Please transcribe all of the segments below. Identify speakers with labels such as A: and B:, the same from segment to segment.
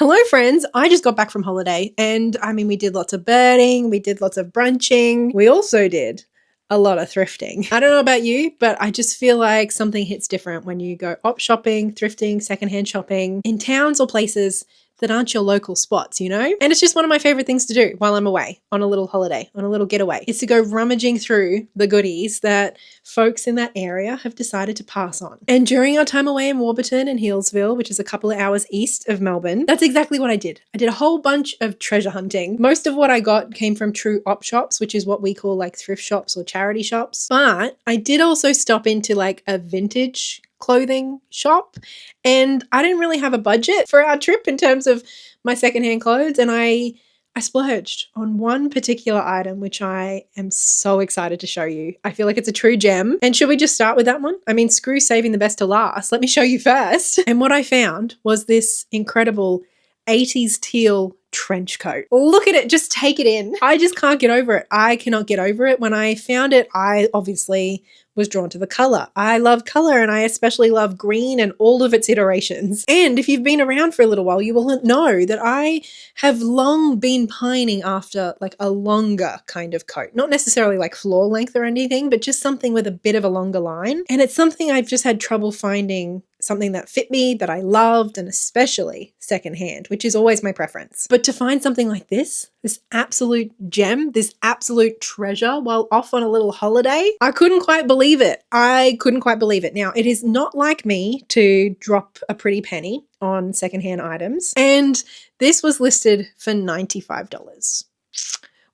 A: Hello friends, I just got back from holiday and we did lots of birding, we did lots of brunching, we also did a lot of thrifting. I don't know about you, but I just feel like something hits different when you go op shopping, thrifting, secondhand shopping in towns or places that aren't your local spots, you know? And it's just one of my favorite things to do while I'm away on a little holiday, on a little getaway, is to go rummaging through the goodies that folks in that area have decided to pass on. And during our time away in Warburton and Healesville, which is a couple of hours east of Melbourne, that's exactly what I did. I did a whole bunch of treasure hunting. Most of what I got came from true op shops, which is what we call like thrift shops or charity shops. But I did also stop into like a vintage clothing shop, and I didn't really have a budget for our trip in terms of my secondhand clothes, and I splurged on one particular item which I am so excited to show you. I feel like it's a true gem. And should we just start with that one? I mean, screw saving the best to last. Let me show you first. And what I found was this incredible 80s teal trench coat. Look at it, just take it in. I just can't get over it. I cannot get over it. When I found it, I obviously was drawn to the color. I love color, and I especially love green and all of its iterations. And if you've been around for a little while, you will know that I have long been pining after like a longer kind of coat. Not necessarily like floor length or anything, but just something with a bit of a longer line. And it's something I've just had trouble finding something that fit me, that I loved, and especially secondhand, which is always my preference. But to find something like this absolute gem, this absolute treasure while off on a little holiday, I couldn't quite believe it. I couldn't quite believe it. Now, it is not like me to drop a pretty penny on secondhand items, and this was listed for $95.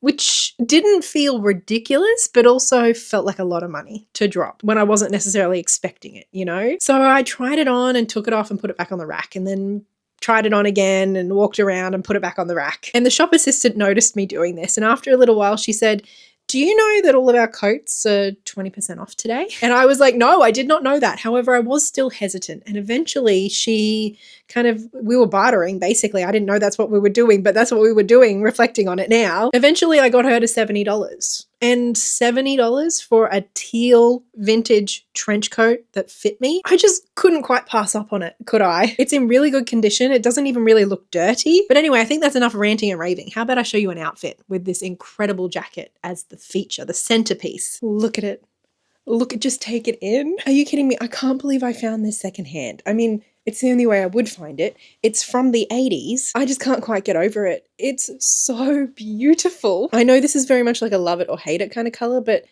A: Which didn't feel ridiculous, but also felt like a lot of money to drop when I wasn't necessarily expecting it, you know? So I tried it on and took it off and put it back on the rack, and then tried it on again and walked around and put it back on the rack. And the shop assistant noticed me doing this, and after a little while she said, "Do you know that all of our coats are 20% off today?" And I was like, no, I did not know that. However, I was still hesitant. And eventually we were bartering, basically. I didn't know that's what we were doing, but that's what we were doing, reflecting on it now. Eventually, I got her to $70. And $70 for a teal vintage trench coat that fit me, I just couldn't quite pass up on it, could I? It's in really good condition. It doesn't even really look dirty. But anyway, I think that's enough ranting and raving. How about I show you an outfit with this incredible jacket as the feature, the centerpiece. Look at it. Just take it in. Are you kidding me? I can't believe I found this secondhand. I mean, it's the only way I would find it. It's from the 80s. I just can't quite get over it. It's so beautiful. I know this is very much like a love it or hate it kind of color, but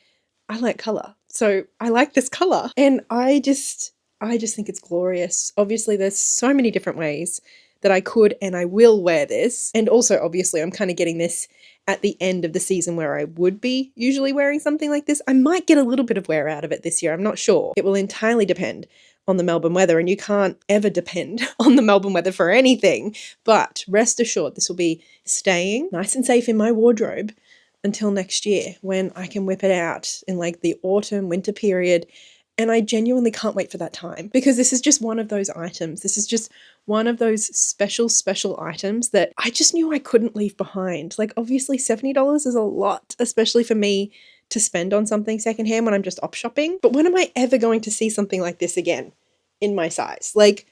A: I like color. So I like this color. And I just think it's glorious. Obviously, there's so many different ways that I could and I will wear this. And also, obviously, I'm kind of getting this at the end of the season where I would be usually wearing something like this. I might get a little bit of wear out of it this year. I'm not sure. It will entirely depend on the Melbourne weather, and you can't ever depend on the Melbourne weather for anything. But rest assured, this will be staying nice and safe in my wardrobe until next year, when I can whip it out in like the autumn, winter period. And I genuinely can't wait for that time, because this is just one of those items. This is just one of those special items that I just knew I couldn't leave behind. Like, obviously $70 is a lot, especially for me to spend on something secondhand when I'm just op shopping. But when am I ever going to see something like this again in my size? Like,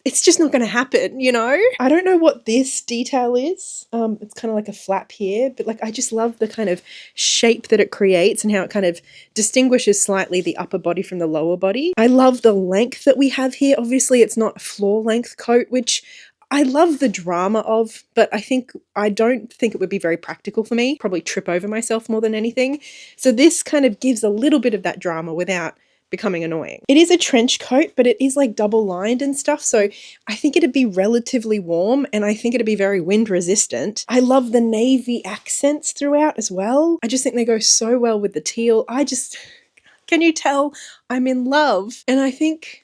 A: it's just not going to happen, you know? I don't know what this detail is. It's kind of like a flap here, but like I just love the kind of shape that it creates and how it kind of distinguishes slightly the upper body from the lower body. I love the length that we have here. Obviously, it's not a floor length coat, which I love the drama of, but I don't think it would be very practical for me. Probably trip over myself more than anything. So this kind of gives a little bit of that drama without becoming annoying. It is a trench coat, but it is like double lined and stuff, so I think it'd be relatively warm, and I think it'd be very wind resistant. I love the navy accents throughout as well. I just think they go so well with the teal. Can you tell I'm in love? And I think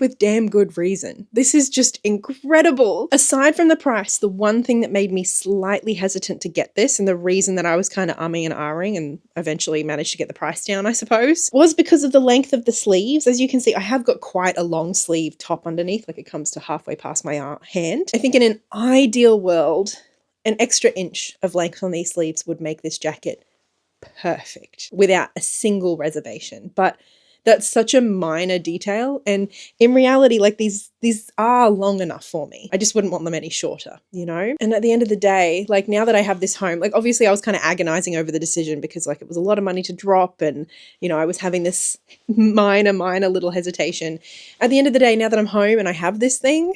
A: with damn good reason. This is just incredible. Aside from the price, the one thing that made me slightly hesitant to get this, and the reason that I was kind of umming and ahhing and eventually managed to get the price down, I suppose, was because of the length of the sleeves. As you can see, I have got quite a long sleeve top underneath, like it comes to halfway past my hand. I think in an ideal world, an extra inch of length on these sleeves would make this jacket perfect without a single reservation. But That's such a minor detail. And in reality, like these are long enough for me. I just wouldn't want them any shorter, you know? And at the end of the day, like now that I have this home, like obviously I was kind of agonizing over the decision because like it was a lot of money to drop and, you know, I was having this minor little hesitation. At the end of the day, now that I'm home and I have this thing,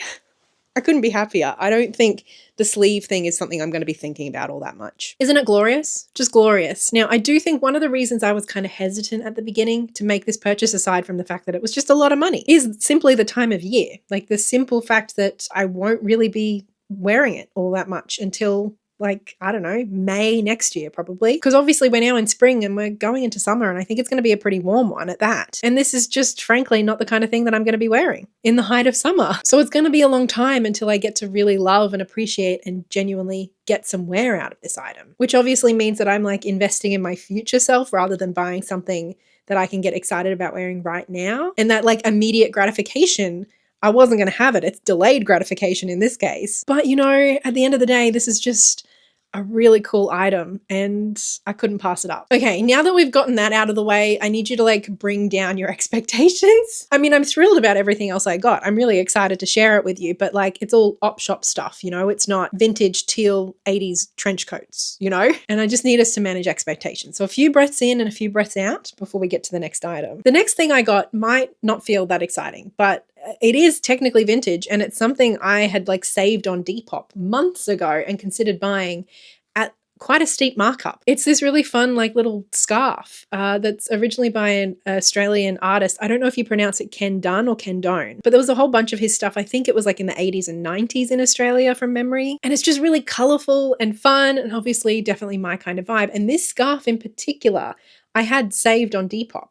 A: I couldn't be happier. I don't think the sleeve thing is something I'm going to be thinking about all that much. Isn't it glorious? Just glorious. Now, I do think one of the reasons I was kind of hesitant at the beginning to make this purchase, aside from the fact that it was just a lot of money, is simply the time of year. Like the simple fact that I won't really be wearing it all that much until like, I don't know, May next year probably. Because obviously we're now in spring and we're going into summer and I think it's going to be a pretty warm one at that. And this is just frankly not the kind of thing that I'm going to be wearing in the height of summer. So it's going to be a long time until I get to really love and appreciate and genuinely get some wear out of this item. Which obviously means that I'm like investing in my future self rather than buying something that I can get excited about wearing right now. And that like immediate gratification, I wasn't going to have it. It's delayed gratification in this case. But you know, at the end of the day, this is just a really cool item and I couldn't pass it up. Okay, now that we've gotten that out of the way, I need you to like bring down your expectations. I mean, I'm thrilled about everything else I got. I'm really excited to share it with you, but like it's all op shop stuff, you know? It's not vintage teal 80s trench coats, you know? And I just need us to manage expectations. So a few breaths in and a few breaths out before we get to the next item. The next thing I got might not feel that exciting, but it is technically vintage and it's something I had like saved on Depop months ago and considered buying at quite a steep markup. It's this really fun like little scarf that's originally by an Australian artist. I don't know if you pronounce it Ken Dunn or Ken Doan, but there was a whole bunch of his stuff. I think it was like in the 80s and 90s in Australia from memory. And it's just really colorful and fun and obviously definitely my kind of vibe. And this scarf in particular, I had saved on Depop.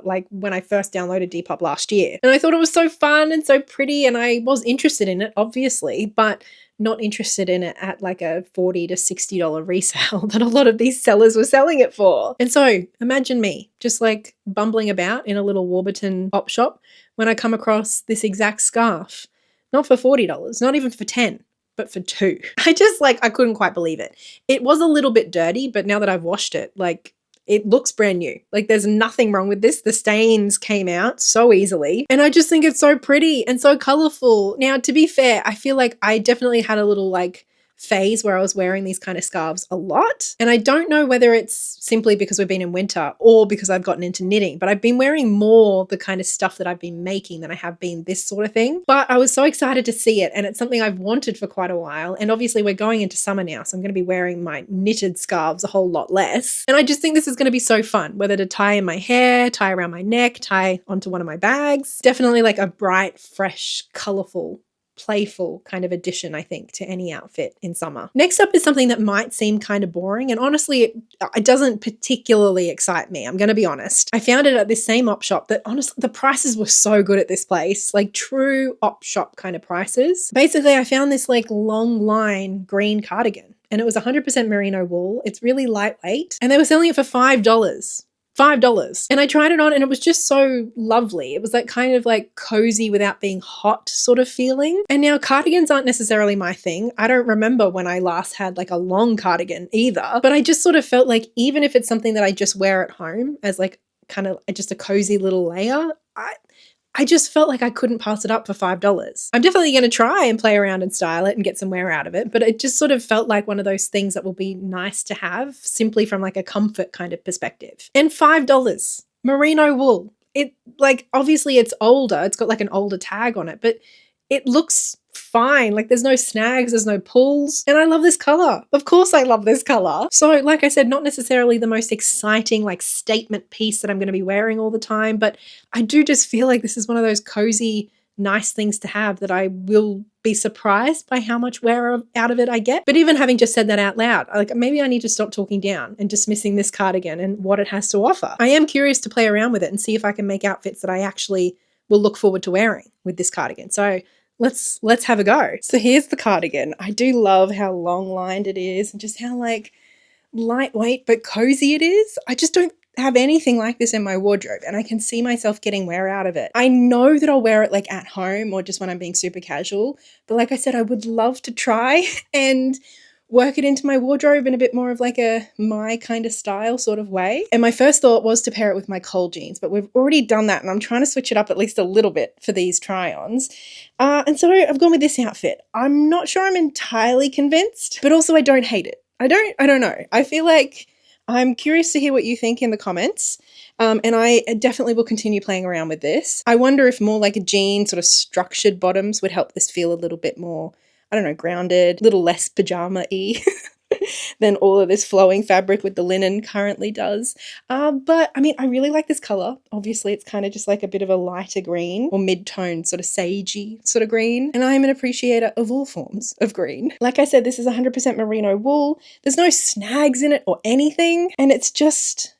A: Like when I first downloaded Depop last year. And I thought it was so fun and so pretty and I was interested in it, obviously, but not interested in it at like a $40 to $60 resale that a lot of these sellers were selling it for. And so imagine me just like bumbling about in a little Warburton op shop when I come across this exact scarf, not for $40, not even for $10. But for $2. I couldn't quite believe it. It was a little bit dirty, but now that I've washed it, like it looks brand new. Like there's nothing wrong with this. The stains came out so easily. And I just think it's so pretty and so colorful. Now, to be fair, I feel like I definitely had a little like phase where I was wearing these kind of scarves a lot. And I don't know whether it's simply because we've been in winter or because I've gotten into knitting, but I've been wearing more the kind of stuff that I've been making than I have been this sort of thing. But I was so excited to see it and it's something I've wanted for quite a while. And obviously we're going into summer now, so I'm going to be wearing my knitted scarves a whole lot less. And I just think this is going to be so fun, whether to tie in my hair, tie around my neck, tie onto one of my bags. Definitely like a bright, fresh, colorful, playful kind of addition, I think, to any outfit in summer. Next up is something that might seem kind of boring, and honestly, it doesn't particularly excite me, I'm going to be honest. I found it at this same op shop that honestly, the prices were so good at this place, like true op shop kind of prices. Basically, I found this like long line green cardigan, and it was 100% merino wool. It's really lightweight, and they were selling it for $5. $5. And I tried it on and it was just so lovely. It was like kind of like cozy without being hot sort of feeling. And now cardigans aren't necessarily my thing. I don't remember when I last had like a long cardigan either, but I just sort of felt like even if it's something that I just wear at home as like kind of just a cozy little layer, I just felt like I couldn't pass it up for $5. I'm definitely going to try and play around and style it and get some wear out of it, but it just sort of felt like one of those things that will be nice to have simply from like a comfort kind of perspective. And $5, merino wool. It like, obviously it's older. It's got like an older tag on it, but it looks fine. Like there's no snags, there's no pulls. And I love this color. Of course I love this color. So like I said, not necessarily the most exciting like statement piece that I'm going to be wearing all the time, but I do just feel like this is one of those cozy, nice things to have that I will be surprised by how much wear out of it I get. But even having just said that out loud, like maybe I need to stop talking down and dismissing this cardigan and what it has to offer. I am curious to play around with it and see if I can make outfits that I actually will look forward to wearing with this cardigan. So let's have a go. So here's the cardigan. I do love how long lined it is and just how like lightweight but cozy it is. I just don't have anything like this in my wardrobe and I can see myself getting wear out of it. I know that I'll wear it like at home or just when I'm being super casual, but like I said, I would love to try and work it into my wardrobe in a bit more of like a my kind of style sort of way. And my first thought was to pair it with my Cole jeans, but we've already done that and I'm trying to switch it up at least a little bit for these try-ons. And so I've gone with this outfit. I'm not sure I'm entirely convinced, but also I don't hate it. I don't know. I feel like I'm curious to hear what you think in the comments. And I definitely will continue playing around with this. I wonder if more like a jean sort of structured bottoms would help this feel a little bit more, I don't know, grounded, a little less pajama-y than all of this flowing fabric with the linen currently does. But I mean, I really like this color. Obviously, it's kind of just like a bit of a lighter green or mid-tone sort of sagey sort of green. And I'm an appreciator of all forms of green. Like I said, this is 100% merino wool. There's no snags in it or anything. And it's just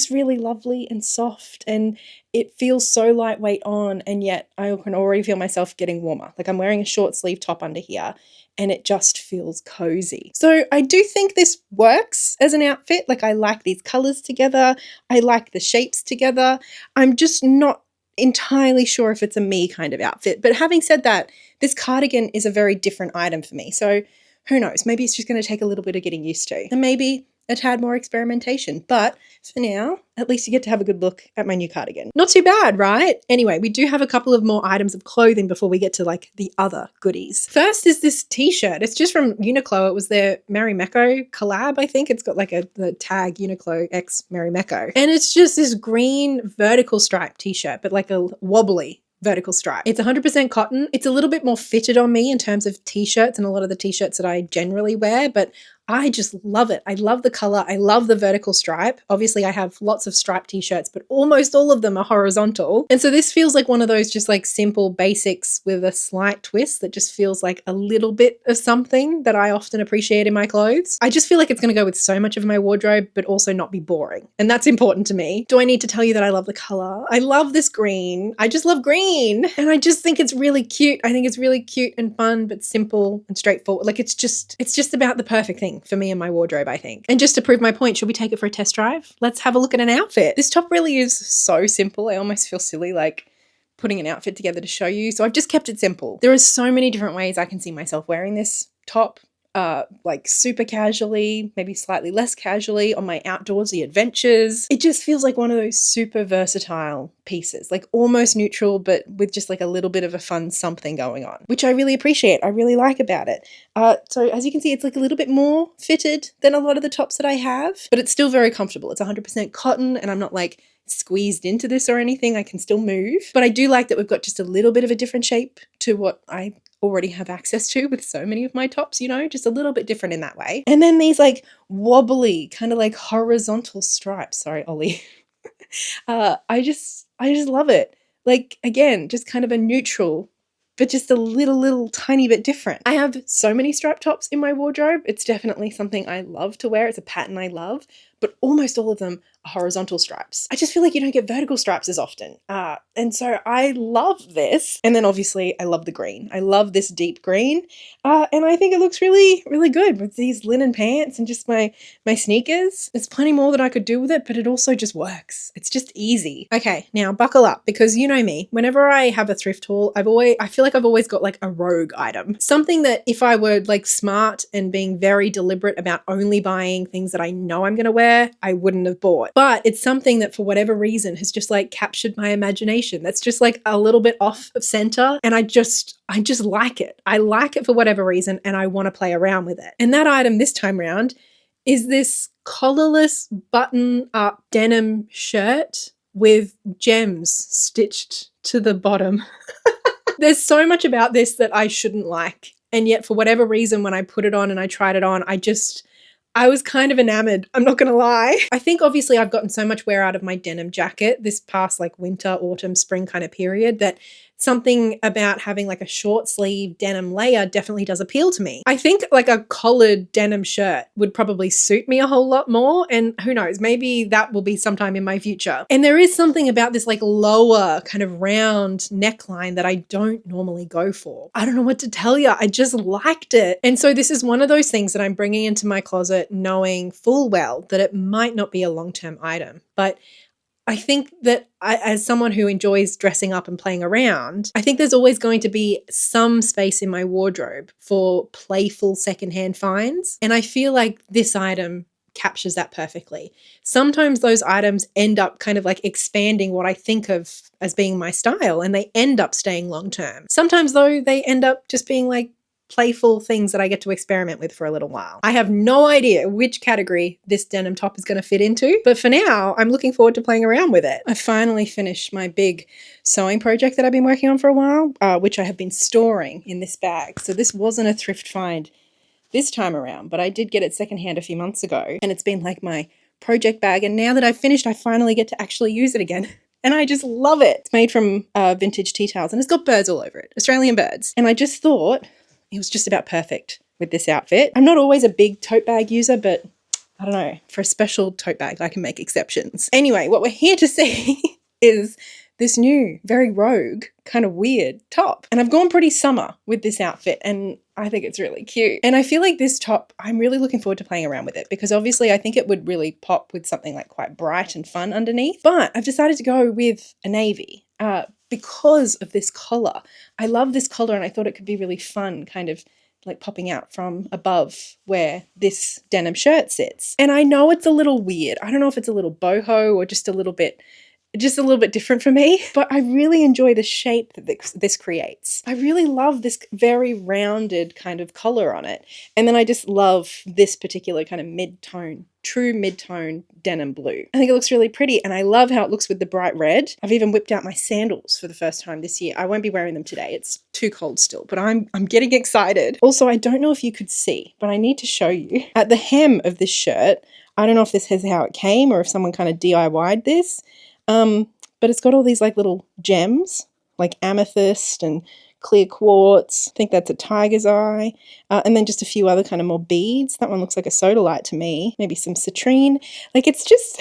A: really lovely and soft, and it feels so lightweight on, and yet I can already feel myself getting warmer. Like I'm wearing a short sleeve top under here and it just feels cozy. So I do think this works as an outfit. Like I like these colors together. I like the shapes together. I'm just not entirely sure if it's a me kind of outfit. But having said that, this cardigan is a very different item for me. So who knows? Maybe it's just going to take a little bit of getting used to. And maybe a tad more experimentation, but for now, at least you get to have a good look at my new cardigan. Not too bad, right? Anyway, we do have a couple of more items of clothing before we get to like the other goodies. First is this t-shirt. It's just from Uniqlo. It was their Marino collab, I think. It's got like the tag Uniqlo x Marino. And it's just this green vertical stripe t-shirt, but like a wobbly vertical stripe. It's 100% cotton. It's a little bit more fitted on me in terms of t-shirts and a lot of the t-shirts that I generally wear, but I just love it. I love the color. I love the vertical stripe. Obviously, I have lots of striped t-shirts, but almost all of them are horizontal. And so this feels like one of those just like simple basics with a slight twist that just feels like a little bit of something that I often appreciate in my clothes. I just feel like it's going to go with so much of my wardrobe, but also not be boring. And that's important to me. Do I need to tell you that I love the color? I love this green. I just love green. And I just think it's really cute. I think it's really cute and fun, but simple and straightforward. Like it's just about the perfect thing for me and my wardrobe, I think. And just to prove my point, should we take it for a test drive? Let's have a look at an outfit. This top really is so simple. I almost feel silly like putting an outfit together to show you. So I've just kept it simple. There are so many different ways I can see myself wearing this top. Like super casually, maybe slightly less casually on my outdoorsy adventures. It just feels like one of those super versatile pieces, like almost neutral, but with just like a little bit of a fun something going on, which I really appreciate. I really like about it. So as you can see, it's like a little bit more fitted than a lot of the tops that I have, but it's still very comfortable. It's 100% cotton and I'm not like squeezed into this or anything. I can still move, but I do like that we've got just a little bit of a different shape to what I already have access to with so many of my tops, you know, just a little bit different in that way. And then these like wobbly kind of like horizontal stripes. Sorry, Ollie. I just love it. Like, again, just kind of a neutral, but just a little tiny bit different. I have so many striped tops in my wardrobe. It's definitely something I love to wear. It's a pattern I love, but almost all of them are horizontal stripes. I just feel like you don't get vertical stripes as often. And so I love this. And then obviously I love the green. I love this deep green. And I think it looks really, really good with these linen pants and just my sneakers. There's plenty more that I could do with it, but it also just works. It's just easy. Okay, now buckle up because you know me. Whenever I have a thrift haul, I feel like I've always got like a rogue item. Something that if I were like smart and being very deliberate about only buying things that I know I'm going to wear, I wouldn't have bought. But it's something that for whatever reason has just like captured my imagination. That's just like a little bit off of center. And I just like it. I like it for whatever reason and I want to play around with it. And that item this time round is this collarless button up denim shirt with gems stitched to the bottom. There's so much about this that I shouldn't like. And yet for whatever reason, when I put it on and I tried it on, I was kind of enamored. I'm not going to lie. I think obviously I've gotten so much wear out of my denim jacket this past like winter, autumn, spring kind of period that something about having like a short sleeve denim layer definitely does appeal to me. I think like a collared denim shirt would probably suit me a whole lot more. And who knows, maybe that will be sometime in my future. And there is something about this like lower kind of round neckline that I don't normally go for. I don't know what to tell you. I just liked it. And so this is one of those things that I'm bringing into my closet knowing full well that it might not be a long-term item, but I think that as someone who enjoys dressing up and playing around, I think there's always going to be some space in my wardrobe for playful secondhand finds. And I feel like this item captures that perfectly. Sometimes those items end up kind of like expanding what I think of as being my style, and they end up staying long term. Sometimes though, they end up just being like playful things that I get to experiment with for a little while. I have no idea which category this denim top is going to fit into, but for now, I'm looking forward to playing around with it. I finally finished my big sewing project that I've been working on for a while, which I have been storing in this bag. So this wasn't a thrift find this time around, but I did get it secondhand a few months ago, and it's been like my project bag. And now that I've finished, I finally get to actually use it again. And I just love it. It's made from vintage tea towels, and it's got birds all over it, Australian birds. And I just thought it was just about perfect with this outfit. I'm not always a big tote bag user, but I don't know, for a special tote bag, I can make exceptions. Anyway, what we're here to see is this new, very rogue, kind of weird top. And I've gone pretty summer with this outfit, and I think it's really cute. And I feel like this top, I'm really looking forward to playing around with it, because obviously I think it would really pop with something like quite bright and fun underneath. But I've decided to go with a navy because of this collar. I love this collar, and I thought it could be really fun, kind of like popping out from above where this denim shirt sits. And I know it's a little weird. I don't know if it's a little boho or just a little bit different for me, but I really enjoy the shape that this creates. I really love this very rounded kind of collar on it. And then I just love this particular kind of true mid-tone denim blue. I think it looks really pretty, and I love how it looks with the bright red. I've even whipped out my sandals for the first time this year. I won't be wearing them today. It's too cold still, but I'm getting excited. Also, I don't know if you could see, but I need to show you. At the hem of this shirt, I don't know if this is how it came or if someone kind of DIY'd this, but it's got all these like little gems, like amethyst and clear quartz. I think that's a tiger's eye. And then just a few other kind of more beads. That one looks like a sodalite to me. Maybe some citrine. Like it's just,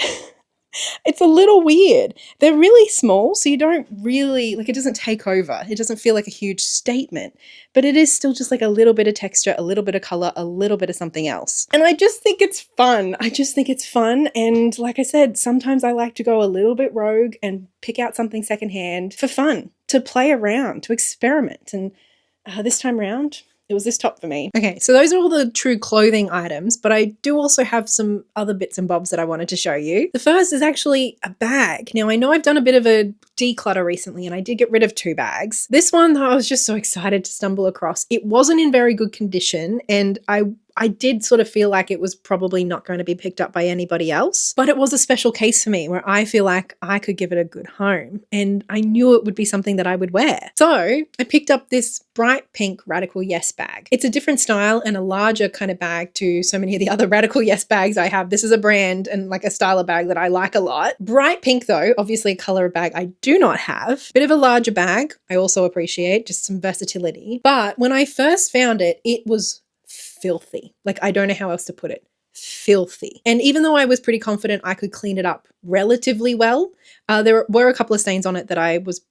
A: it's a little weird. They're really small, so you don't really, like it doesn't take over. It doesn't feel like a huge statement, but it is still just like a little bit of texture, a little bit of color, a little bit of something else. And I just think it's fun. I just think it's fun. And like I said, sometimes I like to go a little bit rogue and pick out something secondhand for fun, to play around, to experiment. And this time around, it was this top for me. Okay, so those are all the true clothing items, but I do also have some other bits and bobs that I wanted to show you. The first is actually a bag. Now, I know I've done a bit of a declutter recently, and I did get rid of 2 bags. This one, I was just so excited to stumble across. It wasn't in very good condition, and I did sort of feel like it was probably not going to be picked up by anybody else, but it was a special case for me where I feel like I could give it a good home, and I knew it would be something that I would wear. So I picked up this bright pink Radical Yes bag. It's a different style and a larger kind of bag to so many of the other Radical Yes bags I have. This is a brand and like a style of bag that I like a lot. Bright pink though, obviously a color of bag I do not have. Bit of a larger bag. I also appreciate just some versatility. But when I first found it, it was filthy. Like, I don't know how else to put it. Filthy. And even though I was pretty confident I could clean it up relatively well, there were a couple of stains on it that I was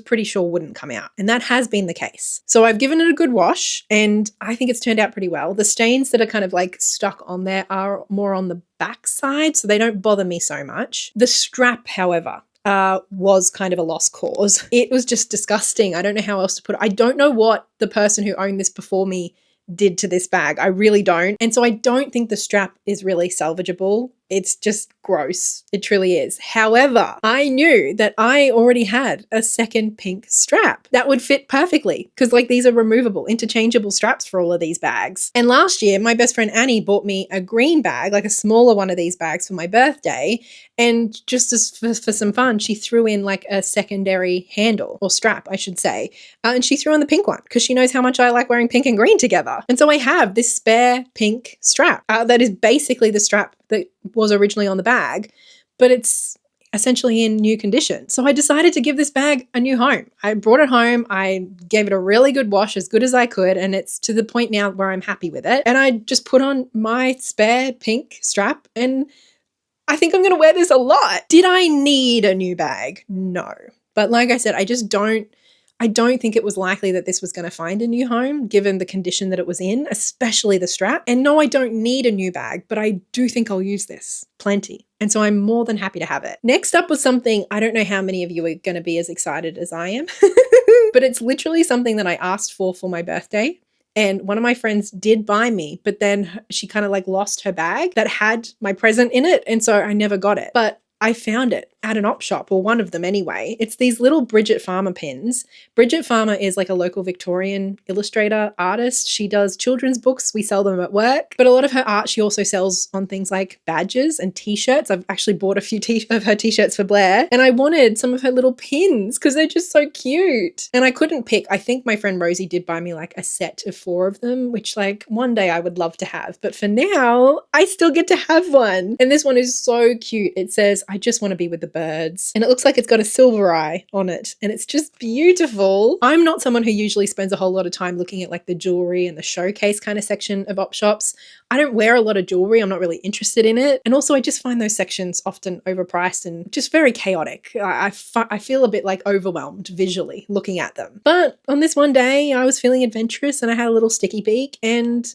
A: pretty sure wouldn't come out. And that has been the case. So I've given it a good wash, and I think it's turned out pretty well. The stains that are kind of like stuck on there are more on the back side, so they don't bother me so much. The strap, however, was kind of a lost cause. It was just disgusting. I don't know how else to put it. I don't know what the person who owned this before me did to this bag. I really don't. And so I don't think the strap is really salvageable. It's just gross. It truly is. However, I knew that I already had a second pink strap that would fit perfectly, because like these are removable, interchangeable straps for all of these bags. And last year, my best friend Annie bought me a green bag, like a smaller one of these bags for my birthday. And just as for some fun, she threw in like a secondary handle, or strap, I should say. And she threw in the pink one because she knows how much I like wearing pink and green together. And so I have this spare pink strap that is basically the strap that was originally on the bag, but it's essentially in new condition. So I decided to give this bag a new home. I brought it home. I gave it a really good wash, as good as I could. And it's to the point now where I'm happy with it. And I just put on my spare pink strap, and I think I'm going to wear this a lot. Did I need a new bag? No. But like I said, I I don't think it was likely that this was going to find a new home given the condition that it was in, especially the strap. And no, I don't need a new bag, but I do think I'll use this plenty. And so I'm more than happy to have it. Next up was something I don't know how many of you are going to be as excited as I am, but it's literally something that I asked for my birthday. And one of my friends did buy me, but then she kind of like lost her bag that had my present in it. And so I never got it. But I found it at an op shop, or one of them anyway. It's these little Bridget Farmer pins. Bridget Farmer is like a local Victorian illustrator artist. She does children's books. We sell them at work. But a lot of her art she also sells on things like badges and t-shirts. I've actually bought a few of her t-shirts for Blair. And I wanted some of her little pins because they're just so cute. And I couldn't pick. I think my friend Rosie did buy me like a set of 4 of them, which like one day I would love to have. But for now, I still get to have one. And this one is so cute. It says, I just want to be with the birds. And it looks like it's got a silver eye on it. And it's just beautiful. I'm not someone who usually spends a whole lot of time looking at like the jewelry and the showcase kind of section of op shops. I don't wear a lot of jewelry. I'm not really interested in it. And also I just find those sections often overpriced and just very chaotic. I feel a bit like overwhelmed visually looking at them. But on this one day, I was feeling adventurous and I had a little sticky peek, and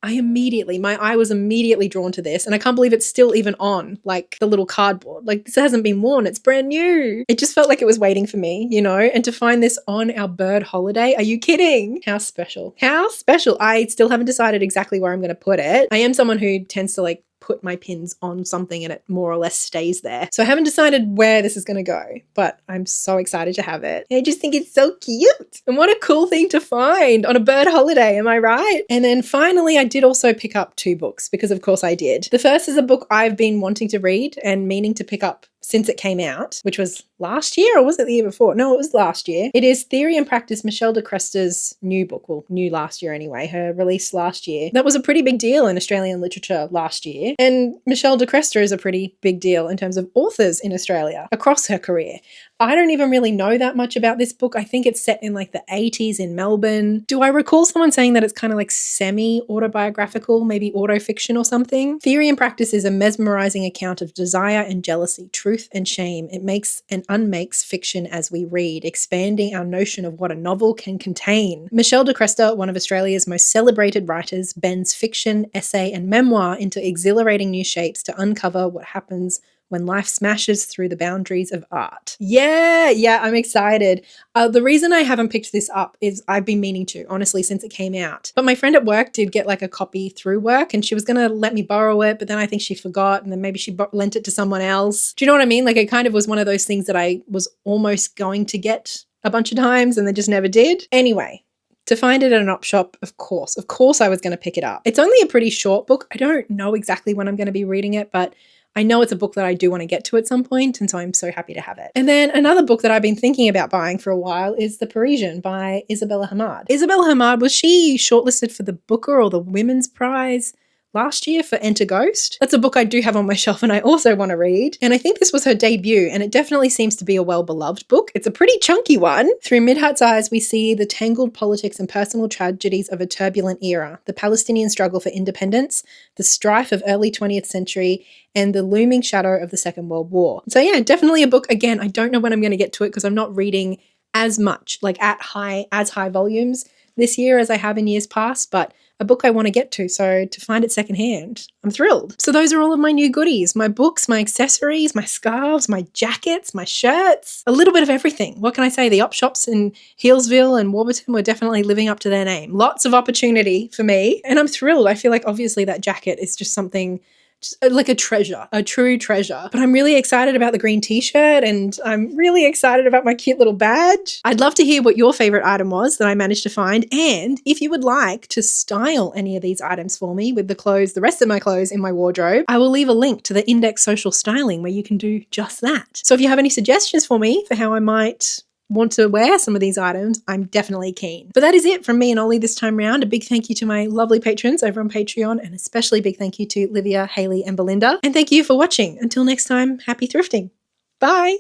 A: my eye was immediately drawn to this, and I can't believe it's still even on, like the little cardboard. Like, this hasn't been worn, it's brand new. It just felt like it was waiting for me, you know, and to find this on our bird holiday, are you kidding? How special. How special. I still haven't decided exactly where I'm going to put it. I am someone who tends to like put my pins on something and it more or less stays there. So I haven't decided where this is going to go, but I'm so excited to have it. I just think it's so cute. And what a cool thing to find on a bird holiday, am I right? And then finally, I did also pick up 2 books because of course I did. The first is a book I've been wanting to read and meaning to pick up since it came out, which was last year, or was it the year before? No, it was last year. It is Theory and Practice, Michelle de Cresta's new book. Well, new last year anyway, her release last year. That was a pretty big deal in Australian literature last year. And Michelle de Cresta is a pretty big deal in terms of authors in Australia across her career. I don't even really know that much about this book. I think it's set in like the 80s in Melbourne. Do I recall someone saying that it's kind of like semi-autobiographical, maybe autofiction or something? Theory and Practice is a mesmerizing account of desire and jealousy, truth and shame. It makes and unmakes fiction as we read, expanding our notion of what a novel can contain. Michelle de Cresta, one of Australia's most celebrated writers, bends fiction, essay and memoir into exhilarating new shapes to uncover what happens when life smashes through the boundaries of art. Yeah, I'm excited. The reason I haven't picked this up is I've been meaning to, honestly, since it came out. But my friend at work did get like a copy through work and she was going to let me borrow it, but then I think she forgot and then maybe she lent it to someone else. Do you know what I mean? Like, it kind of was one of those things that I was almost going to get a bunch of times and then just never did. Anyway, to find it at an op shop, of course I was going to pick it up. It's only a pretty short book. I don't know exactly when I'm going to be reading it, but I know it's a book that I do want to get to at some point, and so I'm so happy to have it. And then another book that I've been thinking about buying for a while is The Parisian by Isabella Hamad. Isabella Hamad, was she shortlisted for the Booker or the Women's Prize last year for Enter Ghost? That's a book I do have on my shelf and I also want to read. And I think this was her debut, and it definitely seems to be a well-beloved book. It's a pretty chunky one. Through Midhat's eyes, we see the tangled politics and personal tragedies of a turbulent era, the Palestinian struggle for independence, the strife of early 20th century, and the looming shadow of the Second World War. So yeah, definitely a book. Again, I don't know when I'm going to get to it because I'm not reading as much, like as high volumes this year as I have in years past, but a book I want to get to, so to find it secondhand, I'm thrilled. So those are all of my new goodies, my books, my accessories, my scarves, my jackets, my shirts, a little bit of everything. What can I say? The op shops in Healesville and Warburton were definitely living up to their name. Lots of opportunity for me, and I'm thrilled. I feel like obviously that jacket is just something, just like a treasure, a true treasure. But I'm really excited about the green t-shirt and I'm really excited about my cute little badge. I'd love to hear what your favorite item was that I managed to find. And if you would like to style any of these items for me with the rest of my clothes in my wardrobe, I will leave a link to the Index Social Styling where you can do just that. So if you have any suggestions for me for how I might want to wear some of these items, I'm definitely keen. But that is it from me and Ollie this time round. A big thank you to my lovely patrons over on Patreon, and especially big thank you to Livia, Hayley and Belinda. And thank you for watching. Until next time, happy thrifting. Bye.